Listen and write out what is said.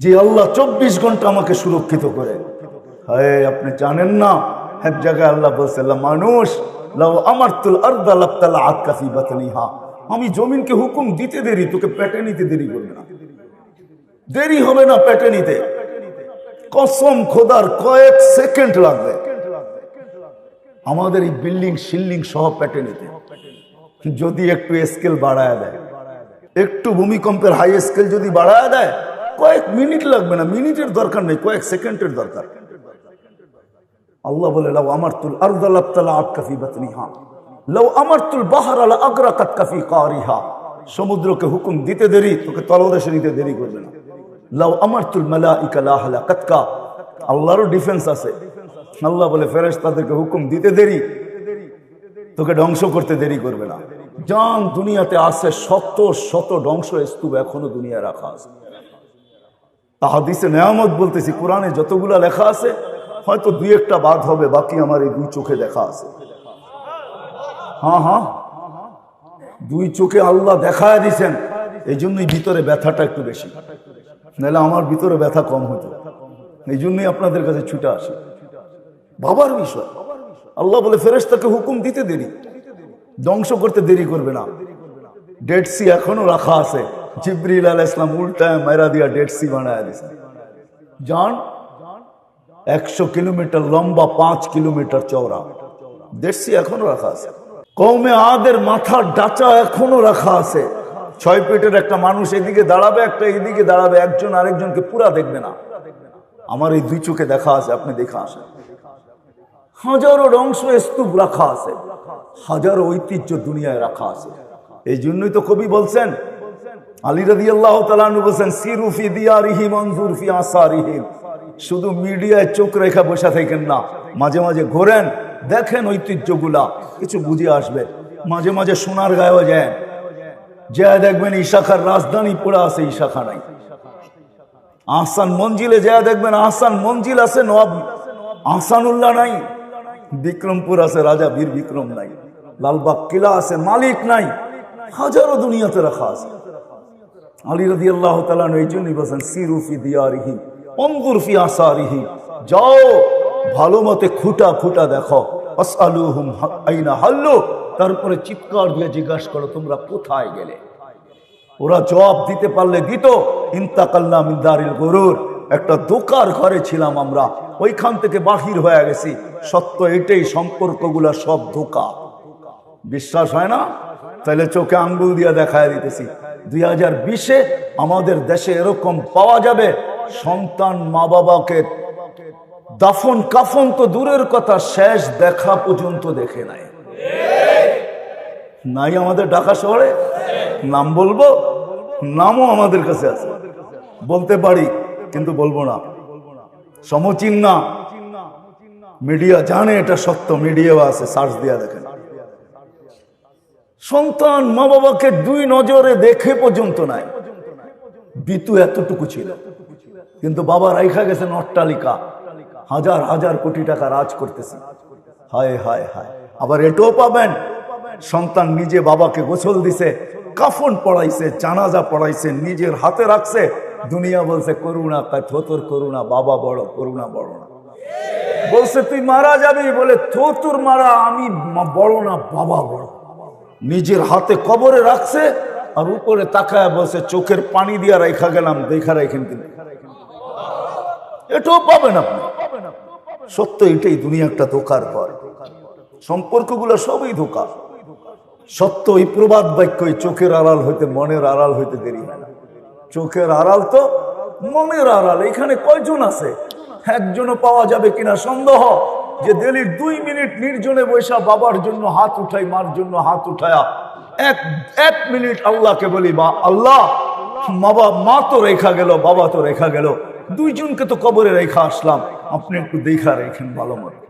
যে আল্লাহ 24 ঘন্টা আমাকে সুরক্ষিত করে। হায়, আপনি জানেন না এক জায়গায় আল্লাহ বলছে, মানুষ লাউ আমারতুল আরদা লাবতালাআত ফি বাতনিহা, আমি জমিনকে হুকুম দিতে দেরি, তোকে পেটে নিতে দেরি করবে না, দেরি হবে না পেটে নিতে। কসম খোদার, কয়েক সেকেন্ড লাগবে আমাদের এই বিল্ডিং শিল্ডিং সহ পেটে নিতে, যদি একটু স্কেল বাড়ায় দেয়, একটু ভূমিকম্পের হাই স্কেল যদি বাড়ায় দেয়, কয়েক মিনিট লাগবে না, মিনিটের দরকার নেই, কয়েক সেকেন্ডের দরকার। আল্লাহ বলে, লাউ আমারতুল আরদা লাবতালাআত ফি বাতনিহা লাউ আমারতুল বাহরা লাআগরাকাত ফি কারিহা, সমুদ্রকে হুকুম দিতে দেরি, তোকে তলদেশে নিতে দেরি করবে না। লাউ আমারতুল মালাইকা লা হালাকাতকা, আল্লাহরও ডিফেন্স আছে। আল্লাহ বলে, ফেরেশতাদেরকে হুকুম দিতে দেরি, তোকে ধ্বংস করতে দেরি করবে না। জান দুনিয়াতে আছে শত শত ধ্বংস স্তূপ এখনো দুনিয়া রাখা আছে। হাদিসে নেয়ামত বলতেছি, কোরআনে যতগুলা লেখা আছে হয়তো দুই একটা বাদ হবে, বাকি আমার এই দুই চোখে দেখা আছে। হ্যাঁ হ্যাঁ, দুই চোখে আল্লাহ দেখায় দিছেন, এই জন্যই ভিতরে ব্যথাটা একটু বেশি, নাহলে আমার ভিতরে ব্যথা কম হতো। এই জন্যই আপনাদের কাছে ছুটে আসে। বাবার বিষয় আল্লাহ বলে, ফেরেশতাকে হুকুম দিতে দেরি, ধ্বংস করতে দেরি করবে না। ডেড সি এখনো রাখা আছে, জিবরিল আলাইহিস সালাম উল্টায় মাইরা দিয়া ডেড সি বানায় দিয়েছে। জান 100 কিলোমিটার লম্বা, 5 কিলোমিটার চওড়া, ডেড সি এখনো রাখা আছে। কওমে আদের মাথার ডাঁচা এখনো রাখা আছে। 6 ফিটের একটা মানুষ এদিকে দাঁড়াবে, একটা এদিকে দাঁড়াবে, একজন আরেকজনকে পুরা দেখবে না। আমার এই দুই চোখে দেখা আছে, আপনি দেখা আসেন। হাজারো ধ্বংস স্তূপ রাখা আছে, হাজারো ঐতিহ্য দুনিয়ায় রাখা আছে। এই জন্যই তো কবি বলছেন, আলী রাদিয়াল্লাহু তাআলা আনহু বলছেন, সিরু ফি দিয়ারিহিম ওয়ানজুর ফি আসারিহিম, শুধু মিডিয়ায় চোখ রেখা বসে থাকেন না, মাঝে মাঝে ঘোরেন, দেখেন ঐতিহ্যগুলা, কিছু বুঝে আসবে। মাঝে মাঝে সোনার গায়েও যায়, যা দেখবেন ইশাখার রাজধানী পড়ে আছে, ইশাখা নাই। আহসান মঞ্জিলে যা দেখবেন আহসান মঞ্জিল আছে, নবাব আহসানুল্লাহ নাই। বিক্রমপুর আছে, রাজা বীর বিক্রম নাই। লালবাগ কিলা আছে, মালিক নাই। হাজারো দুনিয়াতে রাখা আছে। আলী রাদিয়াল্লাহু তাআলা এই জন্যই বলেন, সিরু ফি দিয়ারিহিম ওয়ানজুর ফি আসারিহিম, যাও ভালো মতে খুঁটা খুঁটা দেখো, আসআলুহুম আইনা হাল্লু, তারপরে চিৎকার দিয়ে জিজ্ঞাসা করো তোমরা কোথায় গেলে। ওরা জবাব দিতে পারলে দিত, ইন্তাকালনা মিন দারিল গুরুর, একটা ধোঁকার ঘরে ছিলাম আমরা, ওইখান থেকে বাহির হয়ে গেছি। সত্য এটাই, সম্পর্কগুলা সব ধোঁকা। বিশ্বাস হয় না? তাহলে চোখে আঙ্গুল দিয়ে দেখায় দিতেছি, 2020-এ আমাদের দেশে এরকম পাওয়া যাবে, সন্তান মা বাবাকে দাফন কাফন তো দূরের কথা, শেষ দেখা পর্যন্ত দেখে নাই। নাই আমাদের ঢাকা শহরে? নাম বলবো? নামও আমাদের কাছে আছে, বলতে পারি কিন্তু বলবো না, সমচিন না। মিডিয়া জানে এটা সত্য, মিডিয়াও আছে, সার্চ দিয়া দেখেন। সন্তান মা বাবাকে দুই নজরে দেখে পর্যন্ত নাই। বিতু এতটুকু ছিল, কিন্তু বাবা রাইখা গেছেন অট্টালিকা, হাজার হাজার কোটি টাকা রাজ করতেছি। হায় হায় হায়। আবার এটাও পাবেন, সন্তান নিজে বাবাকে গোসল দিছে, কাফন পড়াইছে, জানাজা পড়াইছে, নিজের হাতে রাখছে। দুনিয়া বলছে করুণা, তোর করুণা, বাবা বড়, করুণা বড় না। বলছে তুই মারা যাবি, বলে তোর মারা, আমি বড় না, বাবা বড়। নিজের হাতে কবরে রাখছে, আর উপরে তাকায় বলছে চোখের পানি দিয়া রাইখা গেলাম, দেখা রাখেন কিন্তু। এটাও পাবেন আপনি। সত্য এটাই, দুনিয়া একটা ধোকার ঘর, সম্পর্কগুলো সবই ধোকা। সত্য এই প্রবাদ বাক্য, চোখের আড়াল হইতে মনের আড়াল হইতে দেরি হয় না। চোখের আড়াল তো মনের আড়াল। এখানে কয়জন আছে? একজনও পাওয়া যাবে কিনা সন্দেহ, যে দিল্লির 2 মিনিট নির্জনে বৈশা বাবার জন্য হাত উঠাই, মার জন্য হাত উঠায়া এক মিনিট আল্লাহকে বলি, বা আল্লাহ মা তো রেখা গেল, বাবা তো রেখা গেল, দুইজনকে তো কবরে রেখা আসলাম, আপনি একটু দেখা রেখেন ভালো মতো।